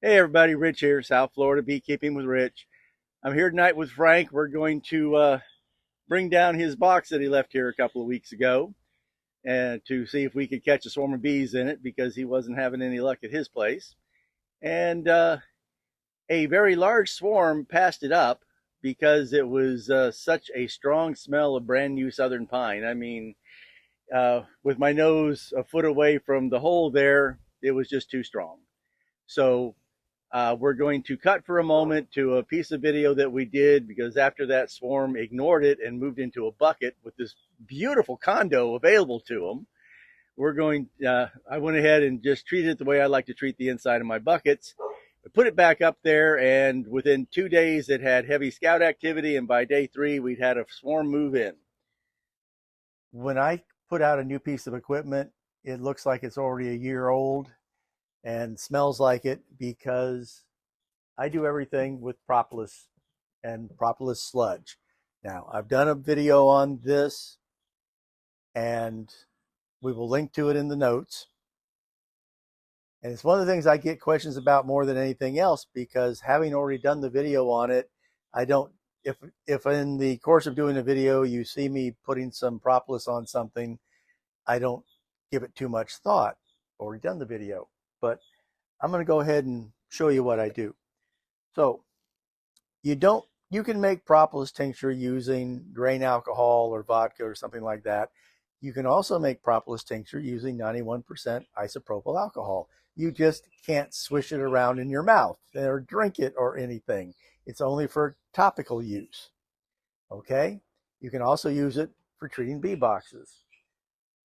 Hey everybody, Rich here, South Florida Beekeeping with Rich. I'm here tonight with Frank. We're going to bring down his box that he left here a couple of weeks ago and to see if we could catch a swarm of bees in it because he wasn't having any luck at his place. And a very large swarm passed it up because it was such a strong smell of brand new southern pine. I mean, with my nose a foot away from the hole there, it was just too strong. So we're going to cut for a moment to a piece of video that we did because after that swarm ignored it and moved into a bucket with this beautiful condo available to them, I went ahead and just treated it the way I like to treat the inside of my buckets. I put it back up there, and within 2 days, it had heavy scout activity, and by day 3, we'd had a swarm move in. When I put out a new piece of equipment, it looks like it's already a year old and smells like it because I do everything with propolis and propolis sludge. Now, I've done a video on this and we will link to it in the notes. And it's one of the things I get questions about more than anything else because having already done the video on it, I don't, if in the course of doing a video you see me putting some propolis on something, I don't give it too much thought. Already done the video, but I'm going to go ahead and show you what I do. So you can make propolis tincture using grain alcohol or vodka or something like that. You can also make propolis tincture using 91% isopropyl alcohol. You just can't swish it around in your mouth or drink it or anything. It's only for topical use. Okay? You can also use it for treating bee boxes.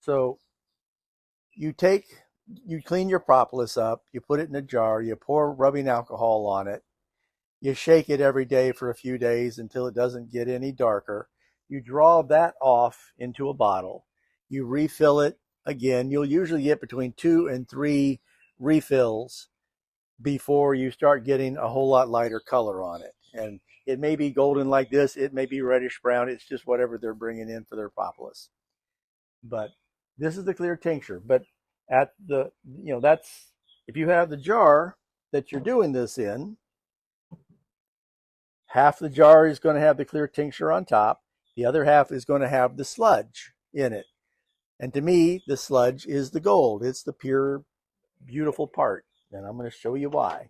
So you clean your propolis up, you put it in a jar, you pour rubbing alcohol on it, you shake it every day for a few days until it doesn't get any darker. You draw that off into a bottle. You refill it again. You'll usually get between 2 and 3 refills before you start getting a whole lot lighter color on it. And it may be golden like this. It may be reddish brown. It's just whatever they're bringing in for their propolis. But this is the clear tincture. But at the, that's, if you have the jar that you're doing this in, half the jar is going to have the clear tincture on top. The other half is going to have the sludge in it. And to me, the sludge is the gold. It's the pure, beautiful part. And I'm going to show you why.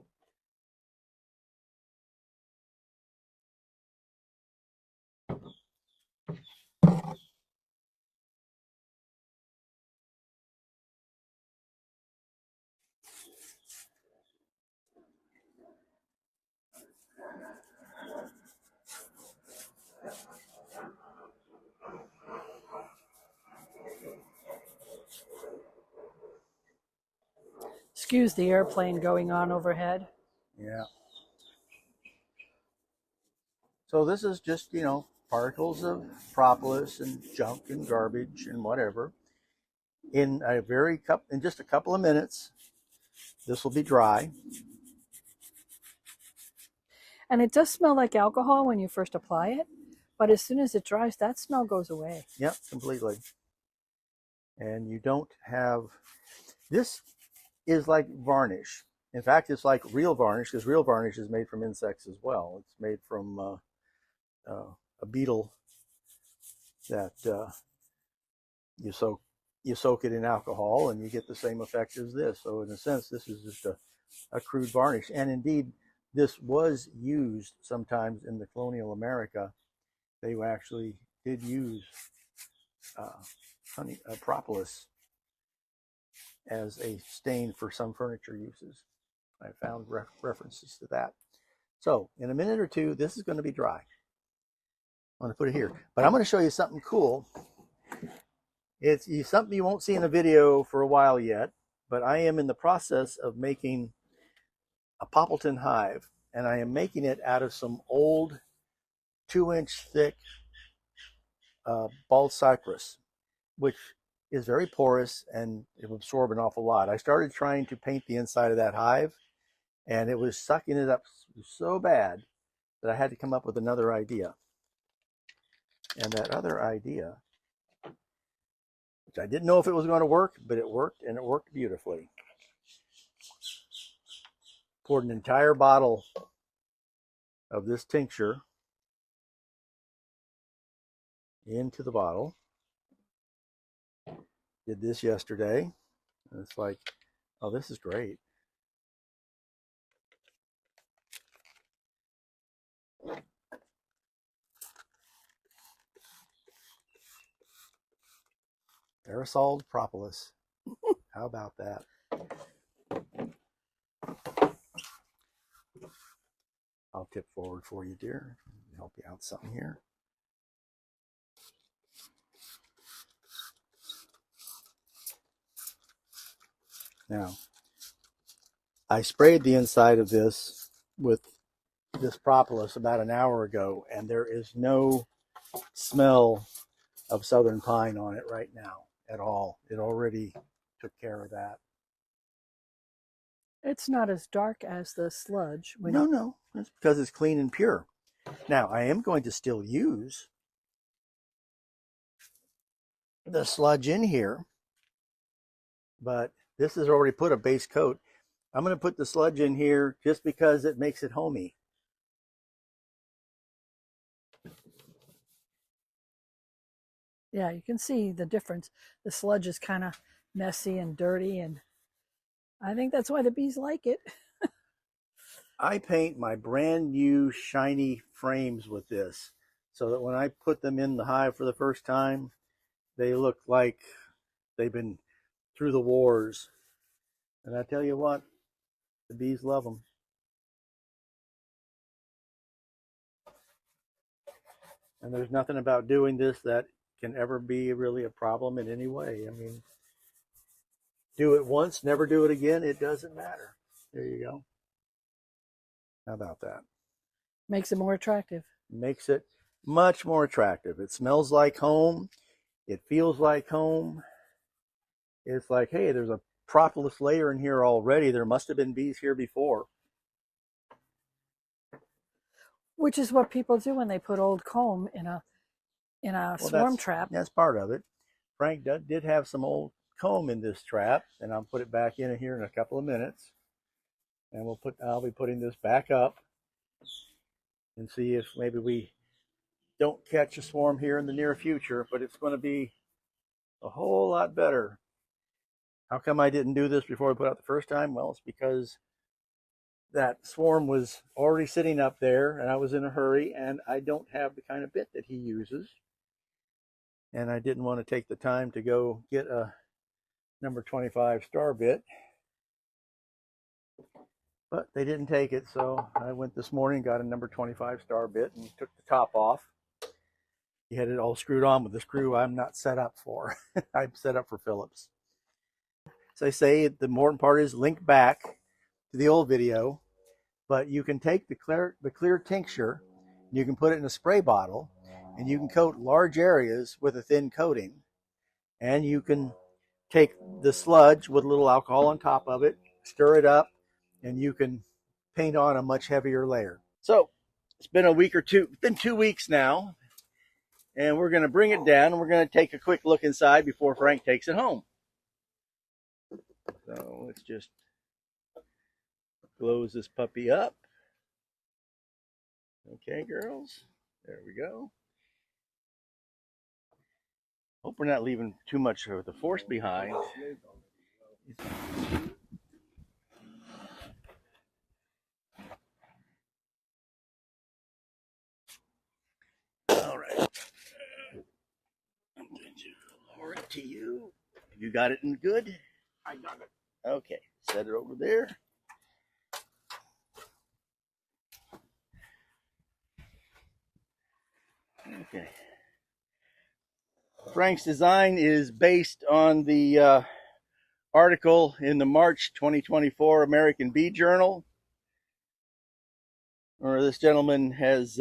Excuse the airplane going on overhead. Yeah. So this is just, particles of propolis and junk and garbage and whatever. In just a couple of minutes, this will be dry. And it does smell like alcohol when you first apply it, but as soon as it dries, that smell goes away. Yep, completely. And you don't have, this is like varnish. In fact, it's like real varnish because real varnish is made from insects as well. It's made from a beetle that you soak it in alcohol and you get the same effect as this. So in a sense, this is just a crude varnish. And indeed, this was used sometimes in the colonial America. They actually did use propolis as a stain for some furniture uses. I found references to that. So in a minute or two, this is going to be dry. I'm going to put it here. But I'm going to show you something cool. It's something you won't see in a video for a while yet, but I am in the process of making a poppleton hive, and I am making it out of some old 2-inch thick bald cypress, which is very porous and it will absorb an awful lot. I started trying to paint the inside of that hive, and it was sucking it up so bad that I had to come up with another idea. And that other idea, which I didn't know if it was going to work, but it worked, and it worked beautifully. poured an entire bottle of this tincture into the bottle. Did this yesterday. And it's like, oh, this is great. Aerosoled propolis. How about that? I'll tip forward for you, dear. Help you out something here. Now, I sprayed the inside of this with this propolis about an hour ago, and there is no smell of southern pine on it right now at all. It already took care of that. It's not as dark as the sludge. No, it's because it's clean and pure. Now, I am going to still use the sludge in here, but this has already put a base coat. I'm going to put the sludge in here just because it makes it homey. Yeah, you can see the difference. The sludge is kind of messy and dirty, and I think that's why the bees like it. I paint my brand new shiny frames with this so that when I put them in the hive for the first time, they look like they've been through the wars. And I tell you what, the bees love them. And there's nothing about doing this that can ever be really a problem in any way. I mean, do it once, never do it again, it doesn't matter. There you go. How about that? Makes it more attractive. Makes it much more attractive. It smells like home. It feels like home. It's like, hey, there's a propolis layer in here already. There must have been bees here before. Which is what people do when they put old comb in a swarm trap. That's part of it. Frank did have some old comb in this trap, and I'll put it back in here in a couple of minutes. And I'll be putting this back up and see if maybe we don't catch a swarm here in the near future, but it's going to be a whole lot better. How come I didn't do this before I put out the first time? Well, it's because that swarm was already sitting up there and I was in a hurry, and I don't have the kind of bit that he uses. And I didn't want to take the time to go get a number 25 star bit. But they didn't take it, so I went this morning, got a number 25 star bit, and took the top off. He had it all screwed on with the screw I'm not set up for. I'm set up for Phillips. As I say, the important part is link back to the old video, but you can take the clear tincture, you can put it in a spray bottle, and you can coat large areas with a thin coating. And you can take the sludge with a little alcohol on top of it, stir it up, and you can paint on a much heavier layer. So it's been a week or two, it's been 2 weeks now, and we're going to bring it down, and we're going to take a quick look inside before Frank takes it home. So let's just close this puppy up. Okay, girls, there we go. Hope we're not leaving too much of the force behind. All right. I'm going to lower it to you. You got it in good? I got it. Okay, set it over there. Okay. Frank's design is based on the article in the March 2024 American Bee Journal, where this gentleman has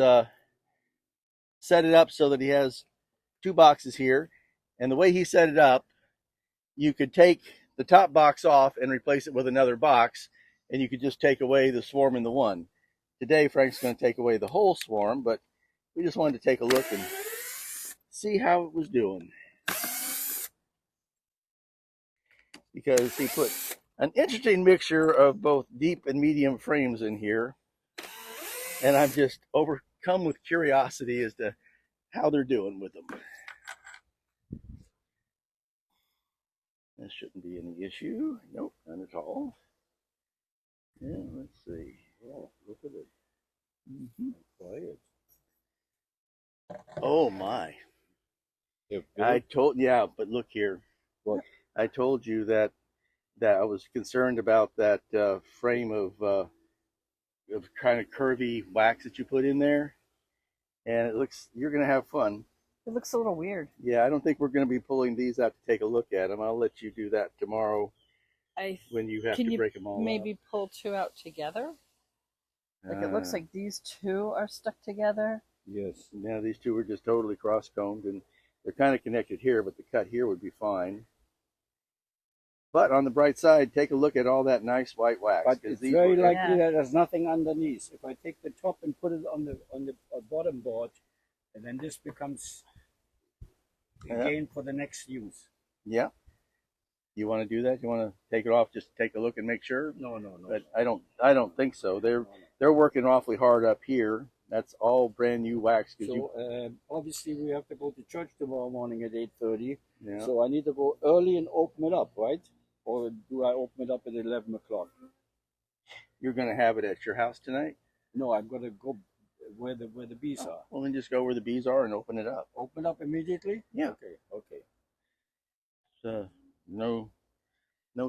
set it up so that he has 2 boxes here. And the way he set it up, you could take the top box off and replace it with another box, and you could just take away the swarm in the one. Today, Frank's going to take away the whole swarm, but we just wanted to take a look and see how it was doing. Because he put an interesting mixture of both deep and medium frames in here. And I'm just overcome with curiosity as to how they're doing with them. This shouldn't be any issue. Nope, none at all. Yeah, let's see. Oh, look at it. Mm-hmm. Quiet. Oh my. But look here. What? I told you that I was concerned about that frame of kind of curvy wax that you put in there, and it looks you're gonna have fun. It looks a little weird. Yeah, I don't think we're gonna be pulling these out to take a look at them. I'll let you do that tomorrow when you have to break them all maybe up. pull two out together? Like it looks like these two are stuck together. Yes. Now these two are just totally cross-combed, and they're kind of connected here, but the cut here would be fine. But on the bright side, take a look at all that nice white wax. But it's very likely that there's nothing underneath. If I take the top and put it on the bottom board, and then this becomes again for the next use. Yeah. You want to do that? You want to take it off, just take a look and make sure? No. But I don't think so. They're working awfully hard up here. That's all brand new wax. So obviously we have to go to church tomorrow morning at 8:30. Yeah. So I need to go early and open it up, right? Or do I open it up at 11 o'clock? You're going to have it at your house tonight? No, I'm going to go where the bees are. Well, then just go where the bees are and open it up. Open up immediately? Yeah. Okay. So no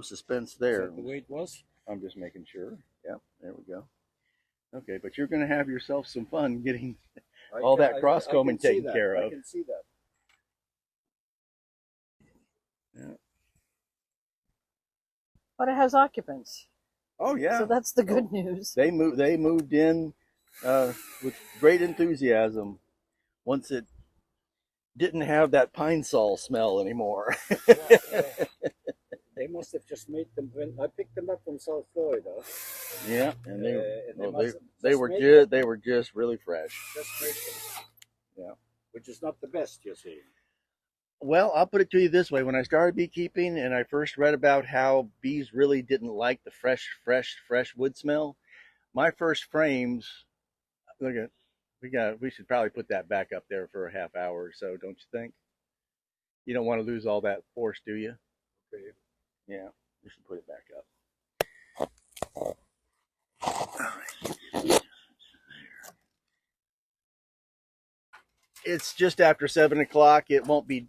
suspense there. Is that the way it was? I'm just making sure. Yep, there we go. Okay, but you're going to have yourself some fun getting all that cross combing taken care of. I can see that. Yeah. But it has occupants. Oh yeah. So that's the good news. They moved in with great enthusiasm once it didn't have that pine sol smell anymore. They must have just made them when I picked them up from South Florida. Yeah, and they were just really fresh. Just made them. Yeah. Which is not the best, you're saying. Well, I'll put it to you this way. When I started beekeeping and I first read about how bees really didn't like the fresh wood smell, my first frames, look at, we should probably put that back up there for a half hour or so, don't you think? You don't want to lose all that force, do you? Okay. Yeah, we should put it back up. It's just after 7 o'clock. It won't be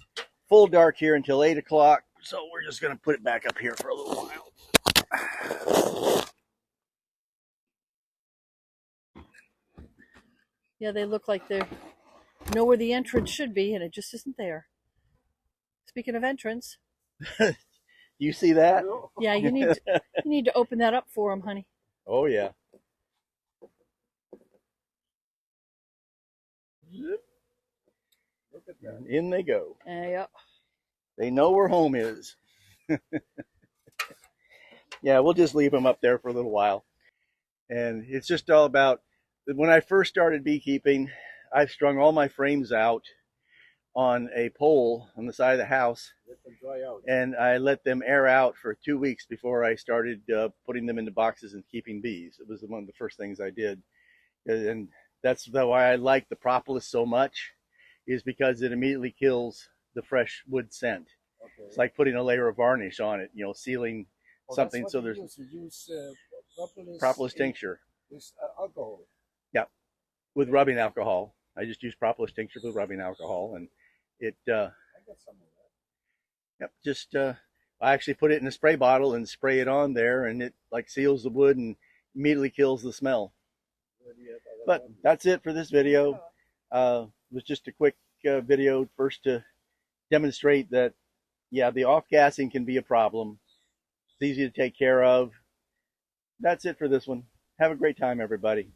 full dark here until 8 o'clock. So we're just going to put it back up here for a little while. Yeah, they look like they know where the entrance should be, and it just isn't there. Speaking of entrance. You see that? Yeah, you need to open that up for them, honey. Oh, yeah. Look at that. In they go. Yep. They know where home is. Yeah, we'll just leave them up there for a little while. And it's just all about, when I first started beekeeping, I strung all my frames out on a pole on the side of the house. Let them dry out. And I let them air out for 2 weeks before I started putting them into boxes and keeping bees. It was one of the first things I did. And that's why I like the propolis so much, is because it immediately kills the fresh wood scent. Okay. It's like putting a layer of varnish on it, sealing something. So there's use propolis tincture. With alcohol. Yeah, with rubbing alcohol. I just use propolis tincture with rubbing alcohol, and it. I got some of that. Yep, just I actually put it in a spray bottle and spray it on there, and it like seals the wood and immediately kills the smell. But that's it for this video. It was just a quick video first to demonstrate that, yeah, the off-gassing can be a problem. It's easy to take care of. That's it for this one. Have a great time, everybody.